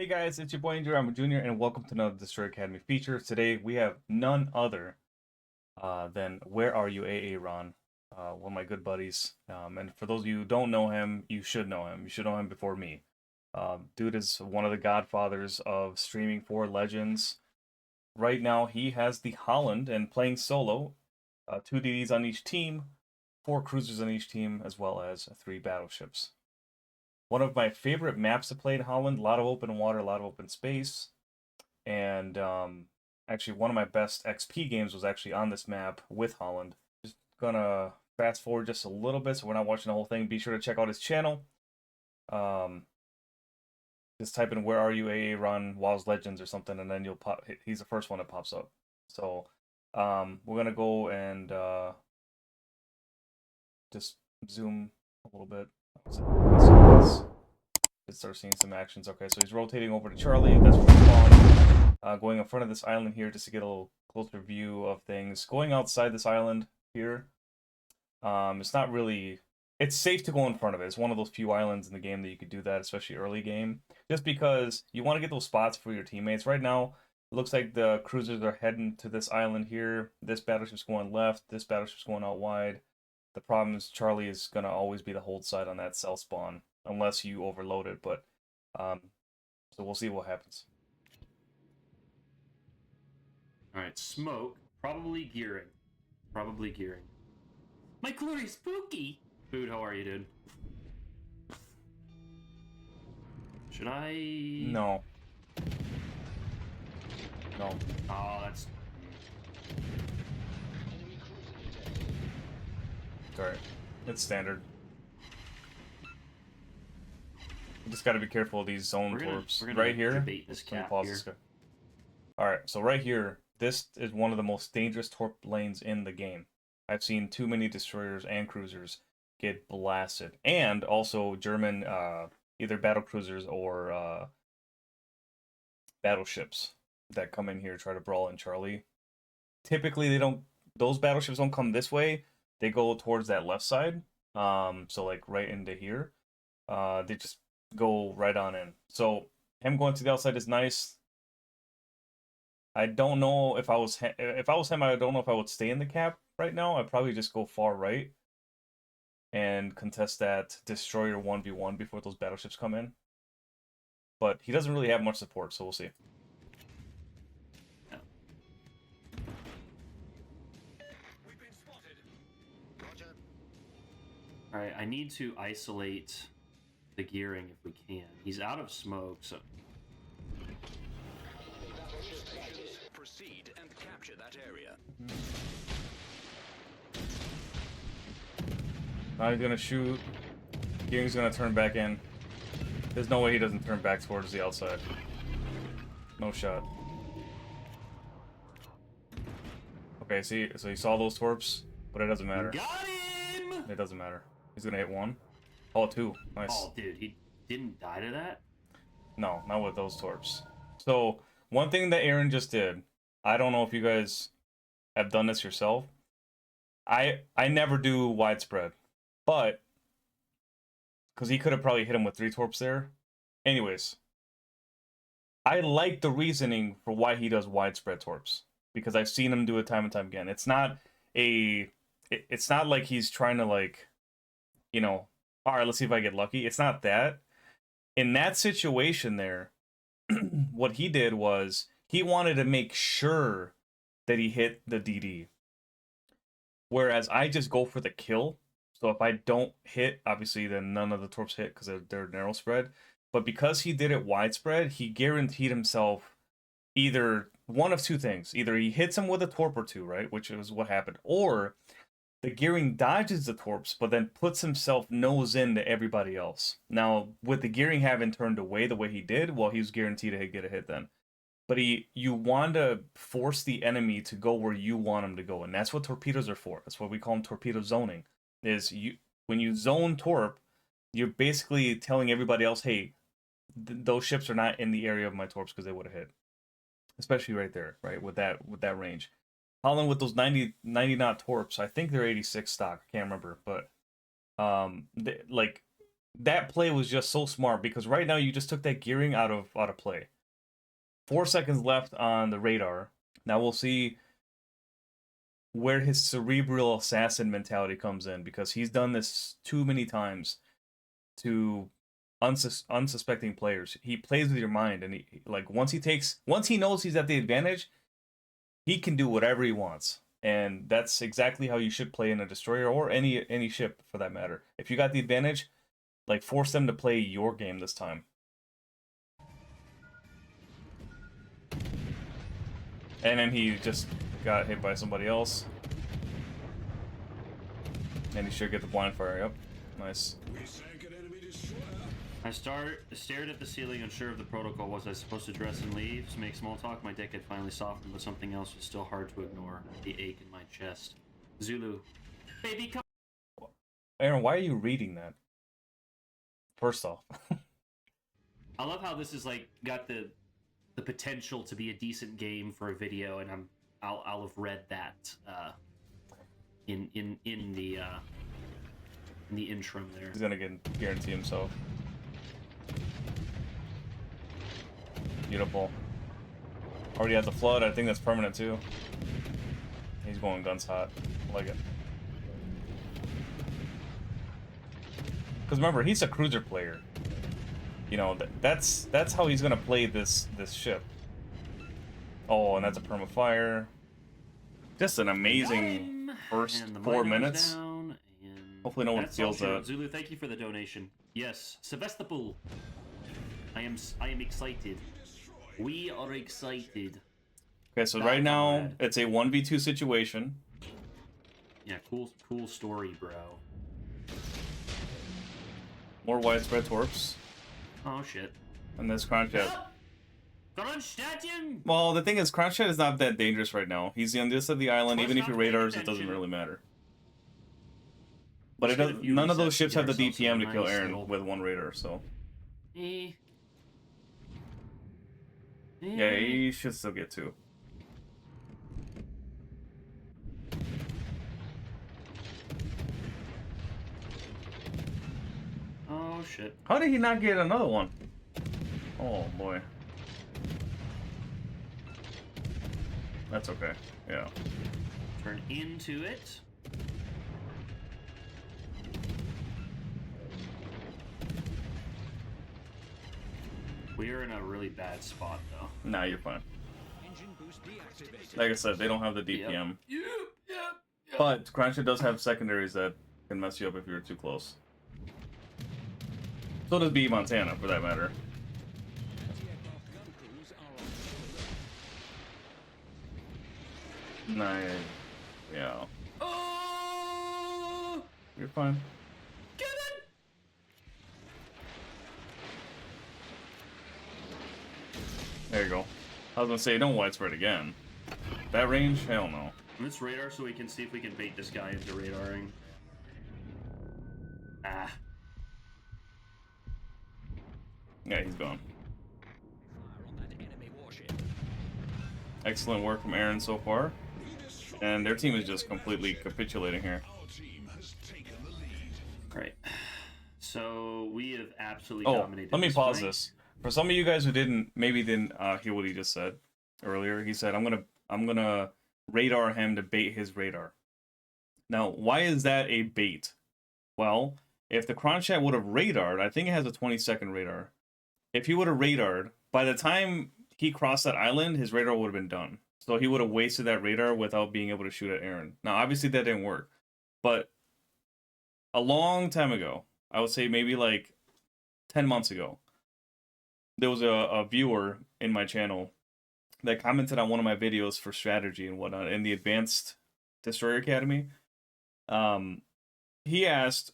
Hey guys, it's your boy Andrew. I'm a junior, and welcome to another Destroyer Academy feature. Today we have none other than Where Are You, AA Ron, one of my good buddies. And for those of you who don't know him, you should know him. You should know him before me. Dude is one of the godfathers of streaming for Legends. Right now, he has the Holland and playing solo, two DDs on each team, four cruisers on each team, as well as three battleships. One of my favorite maps to play in Holland. A lot of open water, a lot of open space, and actually one of my best XP games was actually on this map with Holland. Just gonna fast forward just a little bit, so we're not watching the whole thing. Be sure to check out his channel. Um, just type in "Where Are You, AA Run Wild's Legends" or something, and then you'll pop. He's the first one that pops up. So we're gonna go and just zoom a little bit. Let's start seeing some actions. Okay, so he's rotating over to Charlie. That's where we spawn. Going in front of this island here just to get a little closer view of things. Going outside this island here, it's not really. It's safe to go in front of it. It's one of those few islands in the game that you could do that, especially early game, just because you want to get those spots for your teammates. Right now, it looks like the cruisers are heading to this island here. This battleship's going left. This battleship's going out wide. The problem is Charlie is gonna always be the hold side on that cell spawn unless you overload it. But um, so we'll see what happens. Alright, smoke. Probably gearing. Probably gearing. My glory spooky! Food, how are you, dude? Should I... No. No. Oh, that's... Alright. It's standard. You just gotta be careful of these zone torps. Right here. Debate this cat here. Alright, so right here, this is one of the most dangerous torp lanes in the game. I've seen too many destroyers and cruisers get blasted. And also German either battle cruisers or battleships that come in here try to brawl in Charlie. Typically those battleships don't come this way. They go towards that left side. So like right into here. They just go right on in. So him going to the outside is nice. I don't know if I was him. I don't know if I would stay in the cap right now. I'd probably just go far right and contest that destroyer 1v1 before those battleships come in. But he doesn't really have much support, so we'll see. Yeah. Alright, I need to isolate the gearing if we can. He's out of smoke, so... Proceed and capture that area. Now he's gonna shoot. Gearing's gonna turn back in. There's no way he doesn't turn back towards the outside. No shot. Okay, see, so he saw those torps, but it doesn't matter. Got him! It doesn't matter. He's gonna hit one. Oh, two. Nice. Oh, dude, he didn't die to that? No, not with those torps. So, one thing that Aaron just did, I don't know if you guys have done this yourself. I never do widespread, but because he could have probably hit him with three torps there. Anyways, I like the reasoning for why he does widespread torps because I've seen him do it time and time again. It's not like he's trying to like, you know, all right, let's see if I get lucky. It's not that. In that situation there, what he did was he wanted to make sure that he hit the DD. Whereas I just go for the kill. So if I don't hit, obviously then none of the torps hit because they're narrow spread. But because he did it widespread, he guaranteed himself either one of two things. Either he hits him with a torp or two, right? Which is what happened. Or the gearing dodges the torps, but then puts himself nose into everybody else. Now, with the gearing having turned away the way he did, well, he was guaranteed to get a hit then. But you want to force the enemy to go where you want him to go, and that's what torpedoes are for. That's what we call them, torpedo zoning. When you zone torp, you're basically telling everybody else, hey, those ships are not in the area of my torps because they would have hit, especially right there, right with that range. Holland with those 90 knot torps, I think they're 86 stock. I can't remember, but like that play was just so smart because right now you just took that gearing out of play. 4 seconds left on the radar. Now we'll see where his cerebral assassin mentality comes in because he's done this too many times to unsuspecting players. He plays with your mind, and he like once he knows he's at the advantage, he can do whatever he wants. And that's exactly how you should play in a destroyer or any ship for that matter. If you got the advantage, like force them to play your game this time. And then he just got hit by somebody else. And he should get the blind fire. Yep. Nice. I stared at the ceiling, unsure of the protocol. Was I supposed to dress and leave? To make small talk? My deck had finally softened, but something else was still hard to ignore. The ache in my chest. Zulu. Baby, come. Aaron, why are you reading that? First off. I love how this is like got the potential to be a decent game for a video, and I'll have read that in the interim there. He's gonna guarantee himself. Beautiful. Already has the flood. I think that's permanent too. He's going guns hot. I like it. Because remember, he's a cruiser player. You know, that's how he's gonna play this ship. Oh, and that's a perma fire. Just an amazing first 4 minutes. Down, hopefully no one feels that. Zulu, thank you for the donation. Yes, Sevastopol. I am excited. We are excited. Okay, so right now it's a 1v2 situation. Yeah, cool story, bro. More widespread torps. Oh shit. And this Kronstadt. Kronstadtian! Well, the thing is, Kronstadt is not that dangerous right now. He's on this side of the island. Even if he radars, it doesn't really matter. But none of those ships have the DPM to kill Aaron with one radar, so. Yeah, he should still get two. Oh shit. How did he not get another one? Oh boy. That's okay. Yeah. Turn into it. We are in a really bad spot, though. Nah, you're fine. Like I said, they don't have the DPM. Yep. But Kronstadt does have secondaries that can mess you up if you're too close. So does B Montana, for that matter. Nice. Yeah. Oh! You're fine. Get it! There you go. I was gonna say, don't widespread again. That range? Hell no. Let's radar so we can see if we can bait this guy into radaring. Ah. Yeah, he's gone. Excellent work from Aaron so far. And their team is just completely capitulating here. Right. So we have absolutely dominated. Let me pause fight. this. For some of you guys who didn't hear what he just said earlier, he said, I'm gonna radar him to bait his radar. Now, why is that a bait? Well, if the Kronstadt would have radared, I think it has a 20-second radar. If he would have radared, by the time he crossed that island, his radar would have been done. So he would have wasted that radar without being able to shoot at Aaron. Now, obviously that didn't work. But a long time ago, I would say maybe like 10 months ago, there was a viewer in my channel that commented on one of my videos for strategy and whatnot in the Advanced Destroyer Academy. He asked,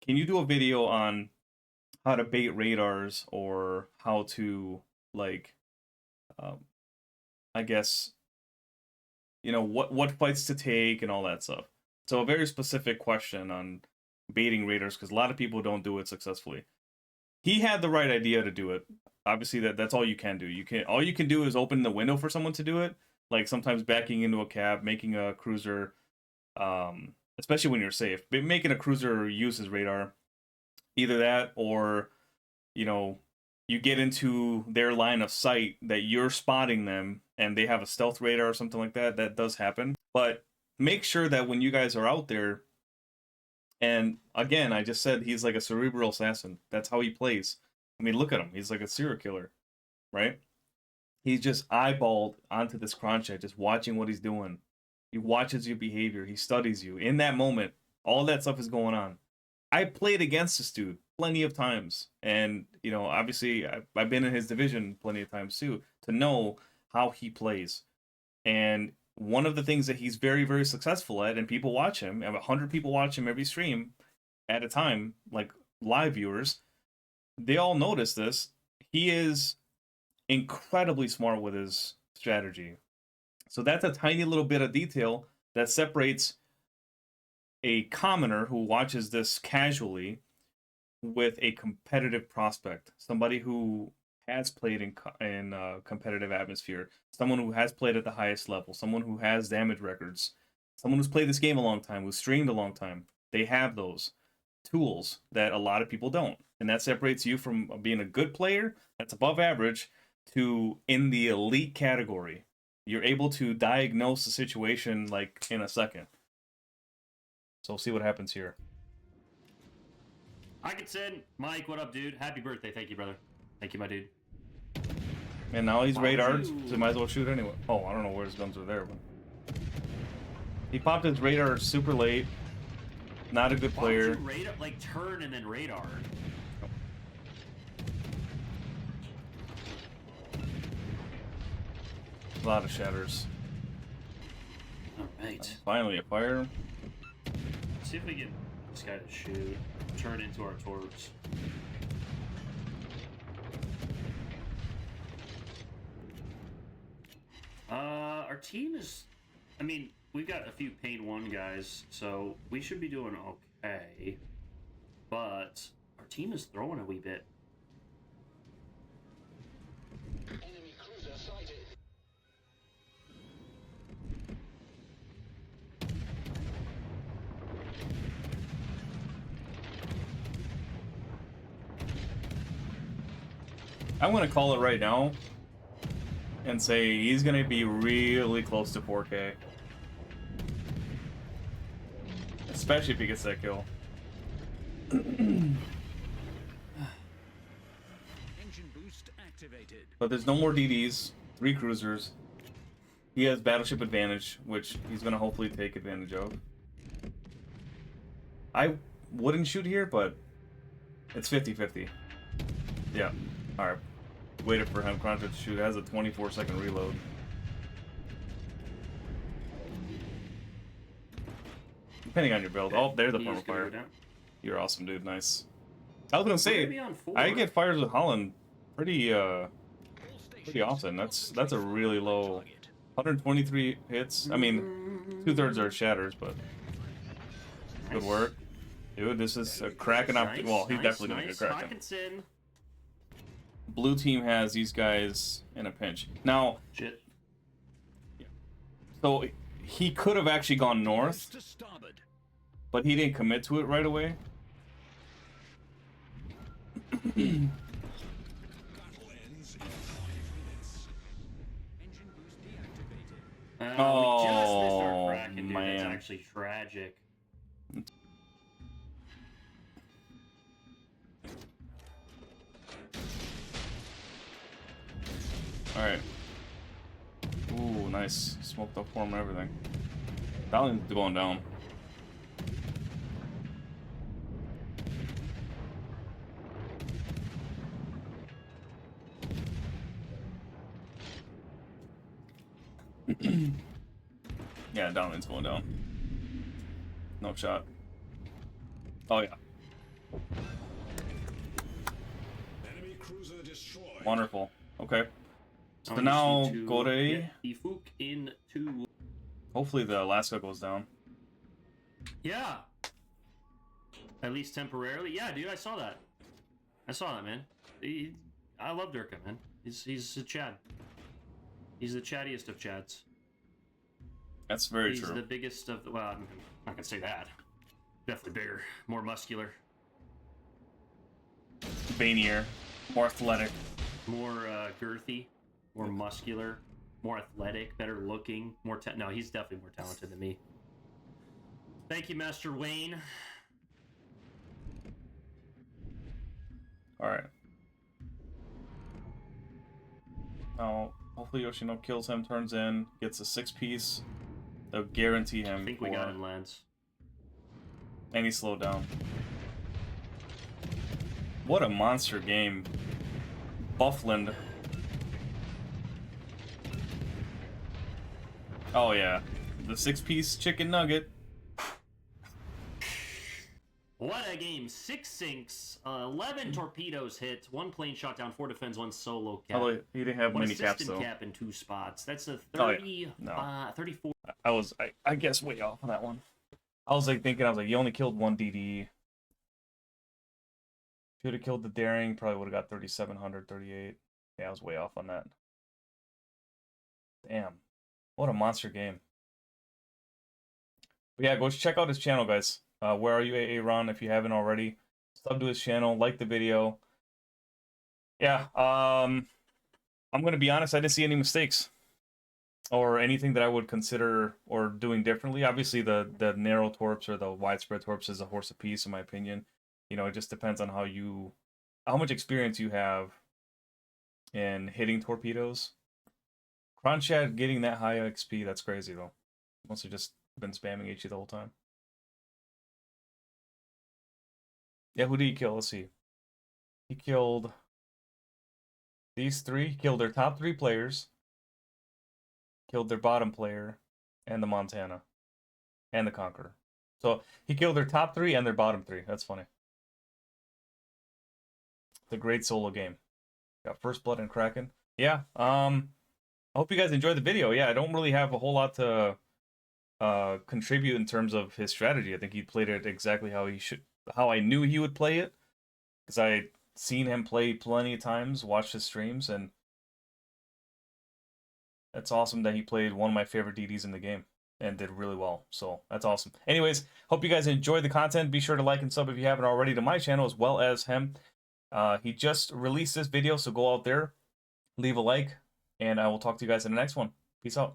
can you do a video on how to bait radars or how to, like, I guess, you know, what fights to take and all that stuff. So a very specific question on baiting radars because a lot of people don't do it successfully. He had the right idea to do it. Obviously, that's all you can do. All you can do is open the window for someone to do it. Like sometimes backing into a cab, making a cruiser, especially when you're safe, but making a cruiser use his radar. Either that, or you know, you get into their line of sight that you're spotting them, and they have a stealth radar or something like that. That does happen, but make sure that when you guys are out there, and again, I just said he's like a cerebral assassin. That's how he plays. I mean, look at him. He's like a serial killer, right? He's just eyeballed onto this Kronchek, just watching what he's doing. He watches your behavior. He studies you. In that moment, all that stuff is going on. I played against this dude plenty of times, and obviously, I've been in his division plenty of times too to know how he plays. And one of the things that he's very, very successful at, and people watch him. I have 100 people watch him every stream at a time, like live viewers. They all notice this. He is incredibly smart with his strategy. So that's a tiny little bit of detail that separates a commoner who watches this casually with a competitive prospect, somebody who has played in competitive atmosphere, someone who has played at the highest level, someone who has damage records, someone who's played this game a long time, who's streamed a long time. They have those tools that a lot of people don't, and that separates you from being a good player that's above average to in the elite category. You're able to diagnose the situation like in a second. So we'll see what happens here. I can send Mike. What up, dude? Happy birthday. Thank you, brother. Thank you, my dude. And now he's radared, so he might as well shoot anyway. Oh, I don't know where his guns are there, but he popped his radar super late. Not a good player. Why would you radar, like turn and then radar? A lot of shatters. All right. Finally a fire. Let's see if we get this guy to shoot. Turn into our torps. Our team is... I mean, we've got a few Pain 1 guys, so we should be doing okay. But our team is throwing a wee bit. Enemy cruiser sighted. I'm going to call it right now and say he's going to be really close to 4K. Especially if he gets that kill. Engine boost activated. But there's no more DDs, 3 cruisers. He has battleship advantage, which he's going to hopefully take advantage of. I wouldn't shoot here, but it's 50-50. Yeah. Alright. Waited for him. Kronchek to shoot. It has a 24-second reload. Depending on your build. Oh, there's the former fire. You're awesome, dude. Nice. I was gonna say, I get fires with Halland pretty often. That's a really low 123 hits. I mean, 2/3 are shatters, but good work. Dude, this is a cracking up. Well, he's definitely gonna get cracking. Blue team has these guys in a pinch. Now, shit. So he could have actually gone north, but he didn't commit to it right away. We just missed our Kraken, dude. Man. That's actually tragic. Alright. Ooh, nice. Smoked up form and everything. Valiant's going down. Yeah, Downland's going down. No shot. Oh yeah. Enemy cruiser destroyed. Wonderful. Okay. So now Gorey. Ifuk in 2. Hopefully the Alaska goes down. Yeah. At least temporarily. Yeah, dude, I saw that. I saw that, man. I love Durka, man. He's a Chad. He's the chattiest of Chads. That's very He's true. the biggest of the... Well, I'm not going to say that. Definitely bigger. More muscular. veinier, more athletic. More girthy, more muscular, more athletic, better looking, more no, he's definitely more talented than me. Thank you, Master Wayne. All right. Now, hopefully Yoshino kills him, turns in, gets a 6-piece. They'll guarantee him. I think we got him, Lance. And he slowed down. What a monster game. Buffland. Oh yeah. The 6-piece chicken nugget. What a game. 6 sinks, 11 torpedoes hit, 1 plane shot down, 4 defends, 1 solo cap. Although he didn't have many caps though. Cap in 2 spots. That's a 30, no. 34. I guess way off on that one. I was like thinking, you only killed 1 DD. If you would have killed the daring, probably would have got 3,700, 38. Yeah, I was way off on that. Damn. What a monster game. But yeah, go check out his channel, guys. Where are you, Aaron? If you haven't already, sub to his channel, like the video. Yeah, I'm gonna be honest. I didn't see any mistakes or anything that I would consider or doing differently. Obviously, the narrow torps or the widespread torps is a horse apiece, in my opinion. You know, it just depends on how much experience you have in hitting torpedoes. Cronchad getting that high XP, that's crazy though. Must have just been spamming HE the whole time. Yeah, who did he kill? Let's see. He killed these 3. He killed their top 3 players. Killed their bottom player. And the Montana. And the Conqueror. So, he killed their top 3 and their bottom 3. That's funny. The great solo game. Got First Blood and Kraken. Yeah, I hope you guys enjoyed the video. Yeah, I don't really have a whole lot to contribute in terms of his strategy. I think he played it exactly how I knew he would play it, because I had seen him play plenty of times, watched his streams, and that's awesome that he played one of my favorite DDs in the game and did really well. So that's awesome. Anyways, hope you guys enjoyed the content. Be sure to like and sub if you haven't already to my channel as well as him. He just released this video, so go out there, leave a like, and I will talk to you guys in the next one. Peace out.